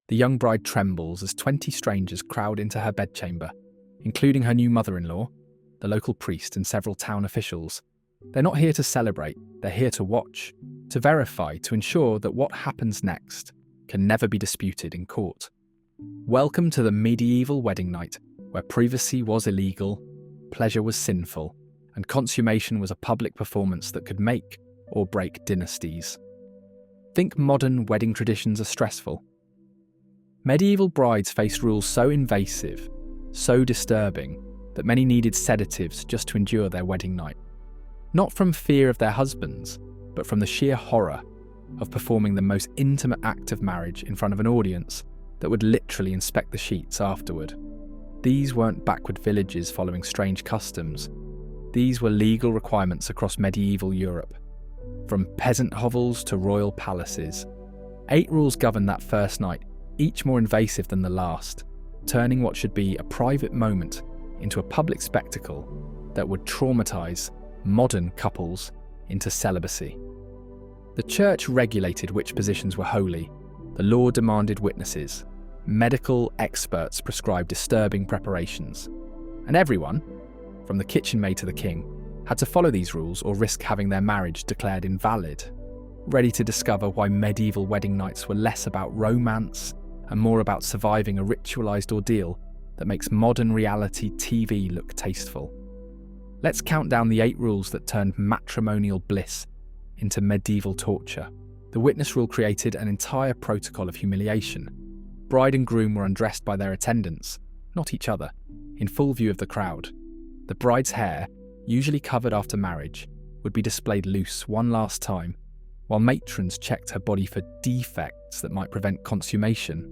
The young bride trembles as 20 strangers crowd into her bedchamber, including her new mother-in-law, the local priest and several town officials. They're not here to celebrate, they're here to watch, to verify, to ensure that what happens next can never be disputed in court. Welcome to the medieval wedding night, where privacy was illegal, pleasure was sinful, and consummation was a public performance that could make or break dynasties. Think modern wedding traditions are stressful. Medieval brides faced rules so invasive, so disturbing, that many needed sedatives just to endure their wedding night. Not from fear of their husbands, but from the sheer horror of performing the most intimate act of marriage in front of an audience that would literally inspect the sheets afterward. These weren't backward villages following strange customs. These were legal requirements across medieval Europe. From peasant hovels to royal palaces, 8 rules governed that first night, each more invasive than the last, turning what should be a private moment into a public spectacle that would traumatise modern couples into celibacy. The church regulated which positions were holy, the law demanded witnesses, medical experts prescribed disturbing preparations, and everyone, from the kitchen maid to the king, had to follow these rules or risk having their marriage declared invalid. Ready to discover why medieval wedding nights were less about romance and more about surviving a ritualised ordeal that makes modern reality TV look tasteful. Let's count down the 8 rules that turned matrimonial bliss into medieval torture. The witness rule created an entire protocol of humiliation. Bride and groom were undressed by their attendants, not each other, in full view of the crowd. The bride's hair, usually covered after marriage, would be displayed loose one last time, while matrons checked her body for defects that might prevent consummation.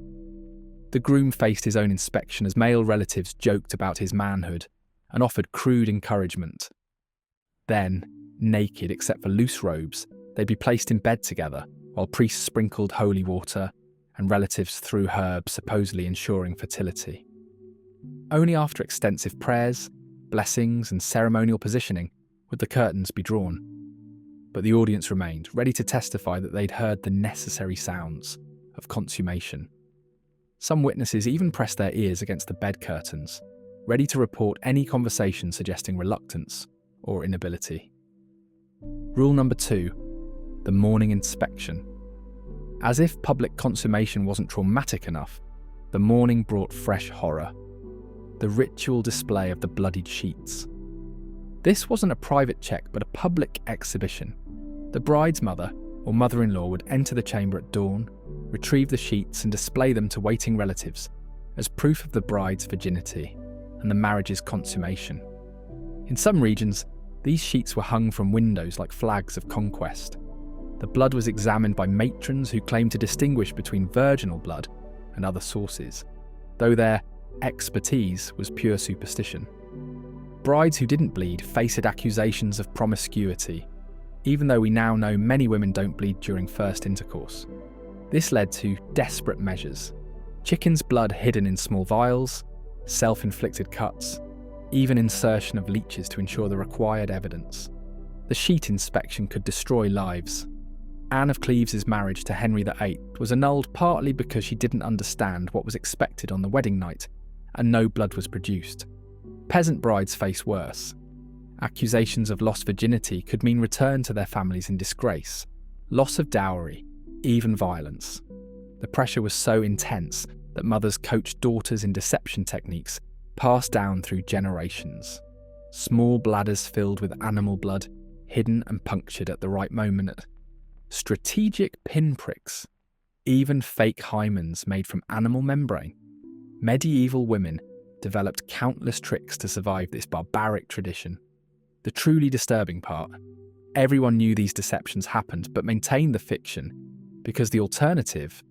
The groom faced his own inspection as male relatives joked about his manhood and offered crude encouragement. Then, naked except for loose robes, they'd be placed in bed together, while priests sprinkled holy water and relatives threw herbs, supposedly ensuring fertility. Only after extensive prayers, blessings, and ceremonial positioning would the curtains be drawn. But the audience remained, ready to testify that they'd heard the necessary sounds of consummation. Some witnesses even pressed their ears against the bed curtains, ready to report any conversation suggesting reluctance or inability. Rule number 2, the morning inspection. As if public consummation wasn't traumatic enough, the morning brought fresh horror. The ritual display of the bloodied sheets. This wasn't a private check, but a public exhibition. The bride's mother or mother-in-law would enter the chamber at dawn, retrieve the sheets and display them to waiting relatives as proof of the bride's virginity and the marriage's consummation. In some regions, these sheets were hung from windows like flags of conquest. The blood was examined by matrons who claimed to distinguish between virginal blood and other sources, though their expertise was pure superstition. Brides who didn't bleed faced accusations of promiscuity, even though we now know many women don't bleed during first intercourse. This led to desperate measures: chicken's blood hidden in small vials, self-inflicted cuts, even insertion of leeches to ensure the required evidence. The sheet inspection could destroy lives. Anne of Cleves' marriage to Henry VIII was annulled partly because she didn't understand what was expected on the wedding night, and no blood was produced. Peasant brides face worse. Accusations of lost virginity could mean return to their families in disgrace, loss of dowry, even violence. The pressure was so intense that mothers coached daughters in deception techniques passed down through generations. Small bladders filled with animal blood, hidden and punctured at the right moment. Strategic pinpricks, even fake hymens made from animal membrane. Medieval women developed countless tricks to survive this barbaric tradition. The truly disturbing part: everyone knew these deceptions happened but maintained the fiction because the alternative,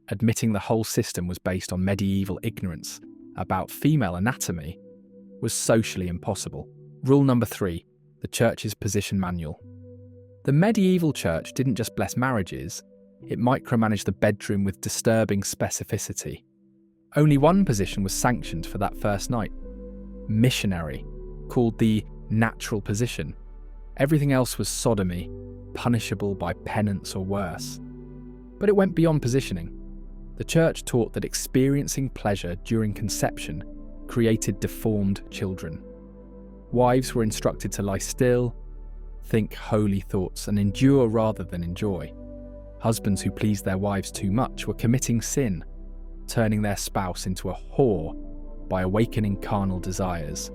admitting the whole system was based on medieval ignorance about female anatomy, was socially impossible. Rule number 3, the Church's position manual. The medieval church didn't just bless marriages, it micromanaged the bedroom with disturbing specificity. Only one position was sanctioned for that first night: missionary, called the natural position. Everything else was sodomy, punishable by penance or worse. But it went beyond positioning. The church taught that experiencing pleasure during conception created deformed children. Wives were instructed to lie still, think holy thoughts, and endure rather than enjoy. Husbands who pleased their wives too much were committing sin, turning their spouse into a whore by awakening carnal desires.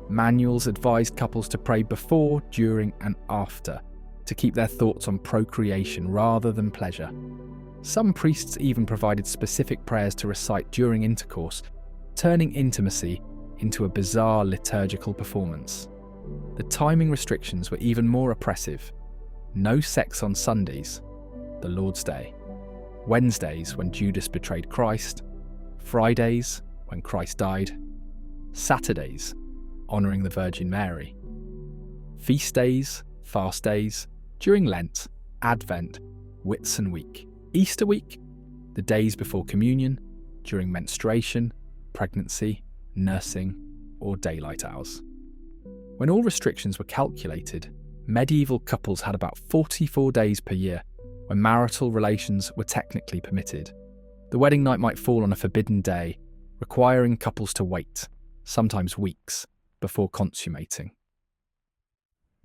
Manuals advised couples to pray before, during, and after, to keep their thoughts on procreation rather than pleasure. Some priests even provided specific prayers to recite during intercourse, turning intimacy into a bizarre liturgical performance. The timing restrictions were even more oppressive. No sex on Sundays, the Lord's Day. Wednesdays, when Judas betrayed Christ. Fridays, when Christ died. Saturdays, honouring the Virgin Mary. Feast days, fast days, during Lent, Advent, Whitsun week. Easter week, the days before communion, during menstruation, pregnancy, nursing, or daylight hours. When all restrictions were calculated, medieval couples had about 44 days per year when marital relations were technically permitted. The wedding night might fall on a forbidden day, requiring couples to wait, sometimes weeks, before consummating.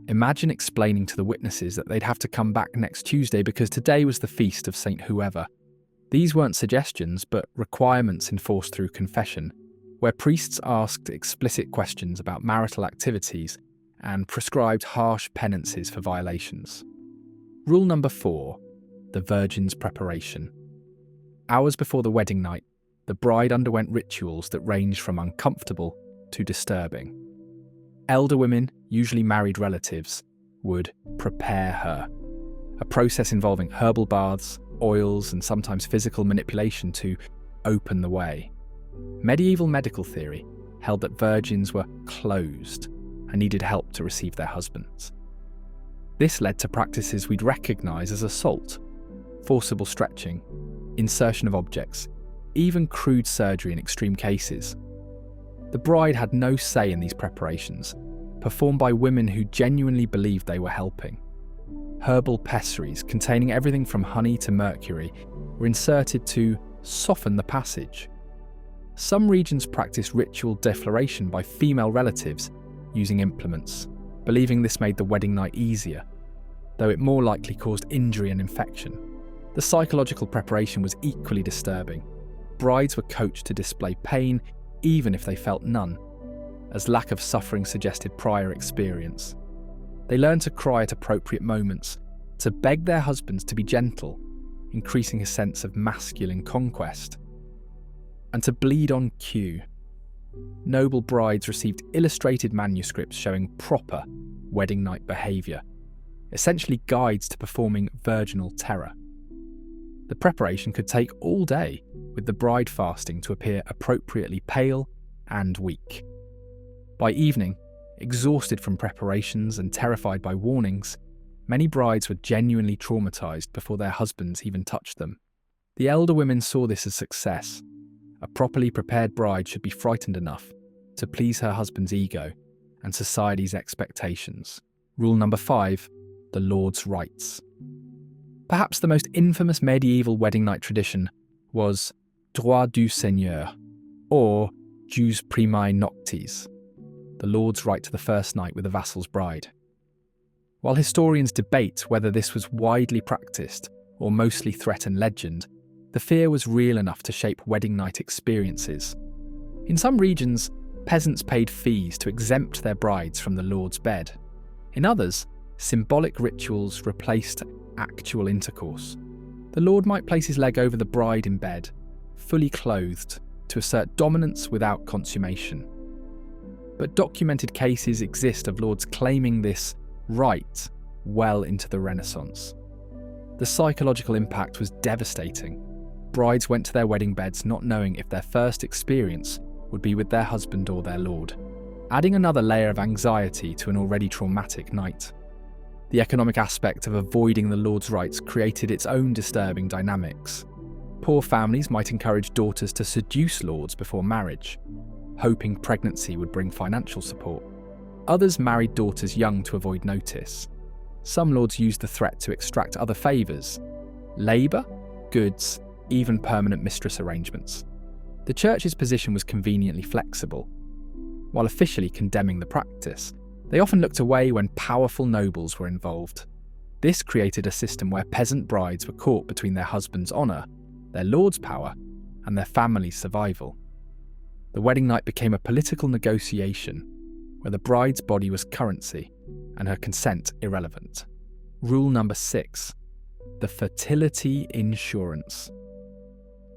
Imagine explaining to the witnesses that they'd have to come back next Tuesday because today was the feast of Saint Whoever. These weren't suggestions, but requirements enforced through confession, where priests asked explicit questions about marital activities and prescribed harsh penances for violations. Rule number 4, the virgin's preparation. Hours before the wedding night, the bride underwent rituals that ranged from uncomfortable to disturbing. Elder women, usually married relatives, would prepare her, a process involving herbal baths, oils, and sometimes physical manipulation to open the way. Medieval medical theory held that virgins were closed and needed help to receive their husbands. This led to practices we'd recognise as assault, forcible stretching, insertion of objects, even crude surgery in extreme cases. The bride had no say in these preparations, performed by women who genuinely believed they were helping. Herbal pessaries containing everything from honey to mercury were inserted to soften the passage. Some regions practiced ritual defloration by female relatives using implements, believing this made the wedding night easier, though it more likely caused injury and infection. The psychological preparation was equally disturbing. Brides were coached to display pain even if they felt none, as lack of suffering suggested prior experience. They learned to cry at appropriate moments, to beg their husbands to be gentle, increasing a sense of masculine conquest, and to bleed on cue. Noble brides received illustrated manuscripts showing proper wedding night behaviour, essentially guides to performing virginal terror. The preparation could take all day, with the bride fasting to appear appropriately pale and weak. By evening, exhausted from preparations and terrified by warnings, many brides were genuinely traumatised before their husbands even touched them. The elder women saw this as success. A properly prepared bride should be frightened enough to please her husband's ego and society's expectations. Rule number 5, the Lord's rights. Perhaps the most infamous medieval wedding night tradition was droit du seigneur, or jus primae noctis, the Lord's right to the first night with a vassal's bride. While historians debate whether this was widely practiced or mostly threat and legend, the fear was real enough to shape wedding night experiences. In some regions, peasants paid fees to exempt their brides from the Lord's bed. In others, symbolic rituals replaced actual intercourse. The Lord might place his leg over the bride in bed, fully clothed, to assert dominance without consummation. But documented cases exist of lords claiming this right well into the Renaissance. The psychological impact was devastating. Brides went to their wedding beds not knowing if their first experience would be with their husband or their lord, adding another layer of anxiety to an already traumatic night. The economic aspect of avoiding the Lord's rights created its own disturbing dynamics. Poor families might encourage daughters to seduce lords before marriage, hoping pregnancy would bring financial support. Others married daughters young to avoid notice. Some lords used the threat to extract other favours: labour, goods, even permanent mistress arrangements. The church's position was conveniently flexible. While officially condemning the practice, they often looked away when powerful nobles were involved. This created a system where peasant brides were caught between their husband's honour, their lord's power, and their family's survival. The wedding night became a political negotiation where the bride's body was currency and her consent irrelevant. Rule number 6. The fertility insurance.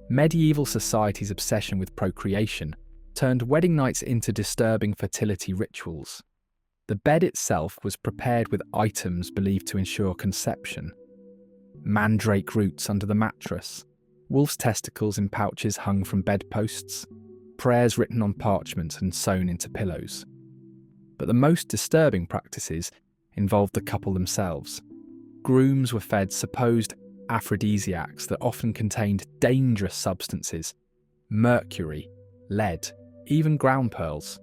Medieval society's obsession with procreation turned wedding nights into disturbing fertility rituals. The bed itself was prepared with items believed to ensure conception. Mandrake roots under the mattress, wolf's testicles in pouches hung from bedposts, prayers written on parchment and sewn into pillows. But the most disturbing practices involved the couple themselves. Grooms were fed supposed aphrodisiacs that often contained dangerous substances, mercury, lead, even ground pearls.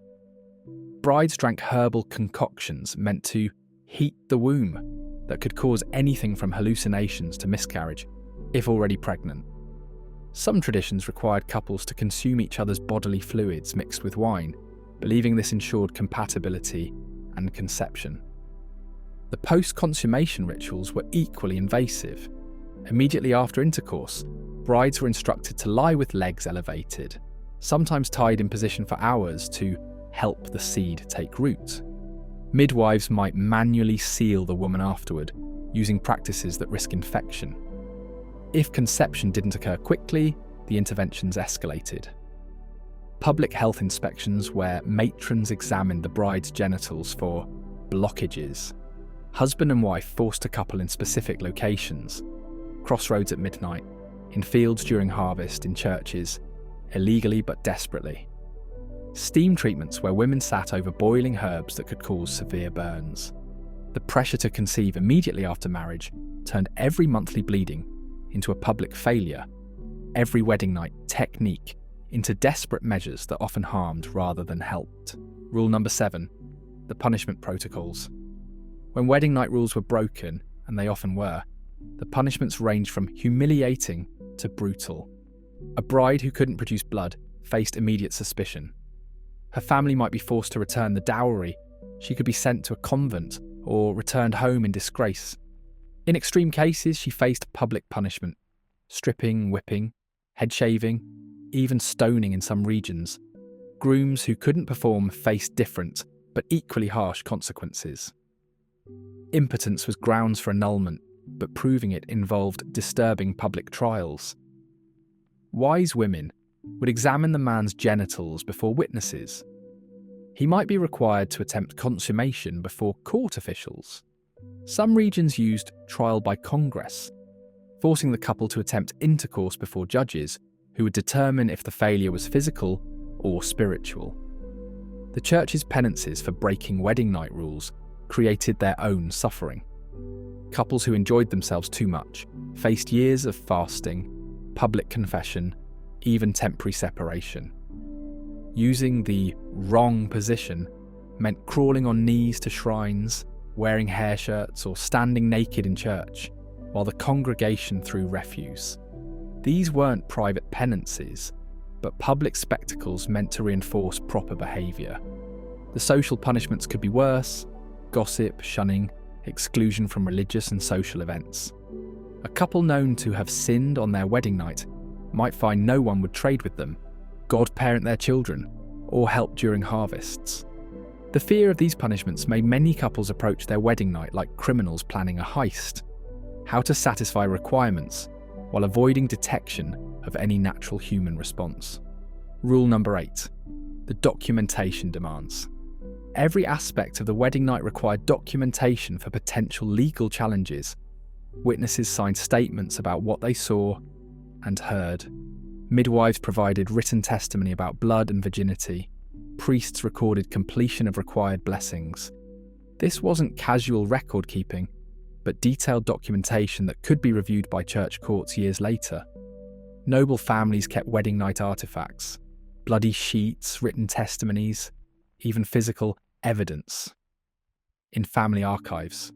Brides drank herbal concoctions meant to heat the womb that could cause anything from hallucinations to miscarriage, if already pregnant. Some traditions required couples to consume each other's bodily fluids mixed with wine, believing this ensured compatibility and conception. The post-consummation rituals were equally invasive. Immediately after intercourse, brides were instructed to lie with legs elevated, sometimes tied in position for hours to help the seed take root. Midwives might manually seal the woman afterward, using practices that risk infection. If conception didn't occur quickly, the interventions escalated. Public health inspections where matrons examined the bride's genitals for blockages. Husband and wife forced to couple in specific locations. Crossroads at midnight, in fields during harvest, in churches, illegally but desperately. Steam treatments where women sat over boiling herbs that could cause severe burns. The pressure to conceive immediately after marriage turned every monthly bleeding into a public failure, every wedding night technique into desperate measures that often harmed rather than helped. Rule number 7. The punishment protocols. When wedding night rules were broken, and they often were, the punishments ranged from humiliating to brutal. A bride who couldn't produce blood faced immediate suspicion. Her family might be forced to return the dowry, she could be sent to a convent or returned home in disgrace. In extreme cases, she faced public punishment, stripping, whipping, head shaving, even stoning in some regions. Grooms who couldn't perform faced different, but equally harsh consequences. Impotence was grounds for annulment, but proving it involved disturbing public trials. Wise women would examine the man's genitals before witnesses. He might be required to attempt consummation before court officials. Some regions used trial by congress, forcing the couple to attempt intercourse before judges who would determine if the failure was physical or spiritual. The church's penances for breaking wedding night rules created their own suffering. Couples who enjoyed themselves too much faced years of fasting, public confession, even temporary separation. Using the wrong position meant crawling on knees to shrines, wearing hair shirts, or standing naked in church, while the congregation threw refuse. These weren't private penances, but public spectacles meant to reinforce proper behaviour. The social punishments could be worse: gossip, shunning, exclusion from religious and social events. A couple known to have sinned on their wedding night might find no one would trade with them, godparent their children, or help during harvests. The fear of these punishments made many couples approach their wedding night like criminals planning a heist. How to satisfy requirements while avoiding detection of any natural human response. Rule number 8. The documentation demands. Every aspect of the wedding night required documentation for potential legal challenges. Witnesses signed statements about what they saw and heard. Midwives provided written testimony about blood and virginity. Priests recorded completion of required blessings. This wasn't casual record keeping, but detailed documentation that could be reviewed by church courts years later. Noble families kept wedding night artifacts, bloody sheets, written testimonies, even physical evidence in family archives.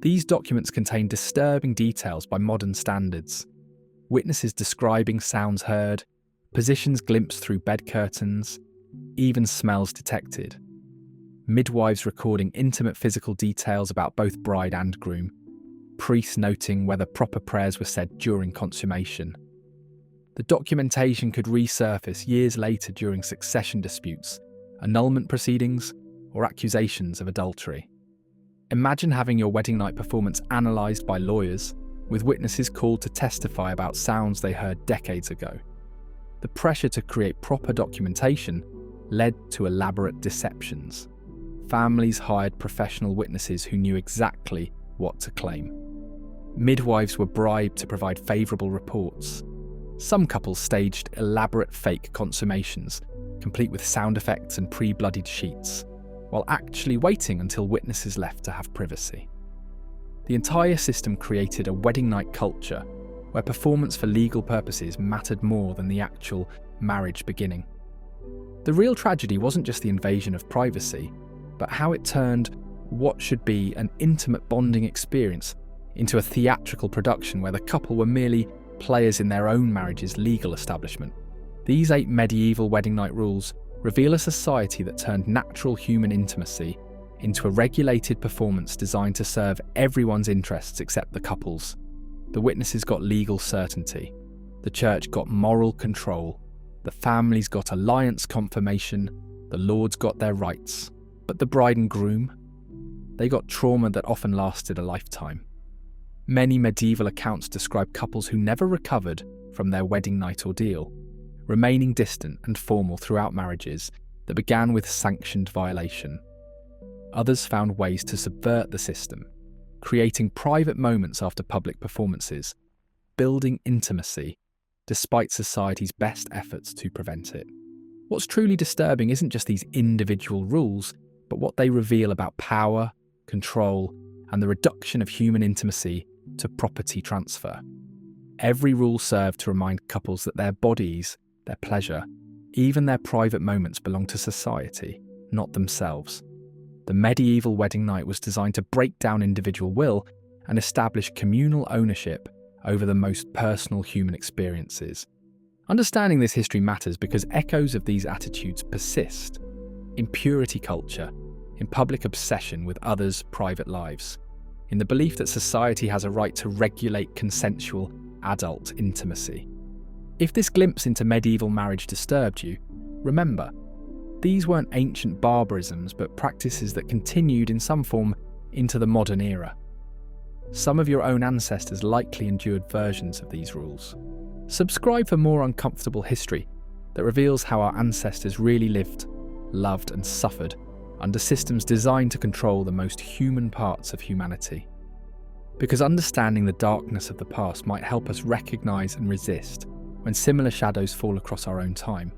These documents contain disturbing details by modern standards. witnesses describing sounds heard, positions glimpsed through bed curtains, even smells detected. Midwives recording intimate physical details about both bride and groom, priests noting whether proper prayers were said during consummation. The documentation could resurface years later during succession disputes, annulment proceedings, or accusations of adultery. Imagine having your wedding night performance analysed by lawyers, with witnesses called to testify about sounds they heard decades ago. The pressure to create proper documentation led to elaborate deceptions. Families hired professional witnesses who knew exactly what to claim. Midwives were bribed to provide favourable reports. Some couples staged elaborate fake consummations, complete with sound effects and pre-bloodied sheets, while actually waiting until witnesses left to have privacy. The entire system created a wedding night culture where performance for legal purposes mattered more than the actual marriage beginning. The real tragedy wasn't just the invasion of privacy, but how it turned what should be an intimate bonding experience into a theatrical production where the couple were merely players in their own marriage's legal establishment. These 8 medieval wedding night rules reveal a society that turned natural human intimacy into a regulated performance designed to serve everyone's interests except the couple's. The witnesses got legal certainty, the church got moral control, the families got alliance confirmation, the lords got their rights. But the bride and groom? They got trauma that often lasted a lifetime. Many medieval accounts describe couples who never recovered from their wedding night ordeal, remaining distant and formal throughout marriages that began with sanctioned violation. Others found ways to subvert the system, creating private moments after public performances, building intimacy despite society's best efforts to prevent it. What's truly disturbing isn't just these individual rules, but what they reveal about power, control, and the reduction of human intimacy to property transfer. Every rule served to remind couples that their bodies, their pleasure, even their private moments belong to society, not themselves. The medieval wedding night was designed to break down individual will and establish communal ownership over the most personal human experiences. Understanding this history matters because echoes of these attitudes persist in purity culture, in public obsession with others' private lives, in the belief that society has a right to regulate consensual adult intimacy. If this glimpse into medieval marriage disturbed you, remember, these weren't ancient barbarisms but practices that continued in some form into the modern era. Some of your own ancestors likely endured versions of these rules. Subscribe for more uncomfortable history that reveals how our ancestors really lived, loved and suffered under systems designed to control the most human parts of humanity. Because understanding the darkness of the past might help us recognise and resist when similar shadows fall across our own time.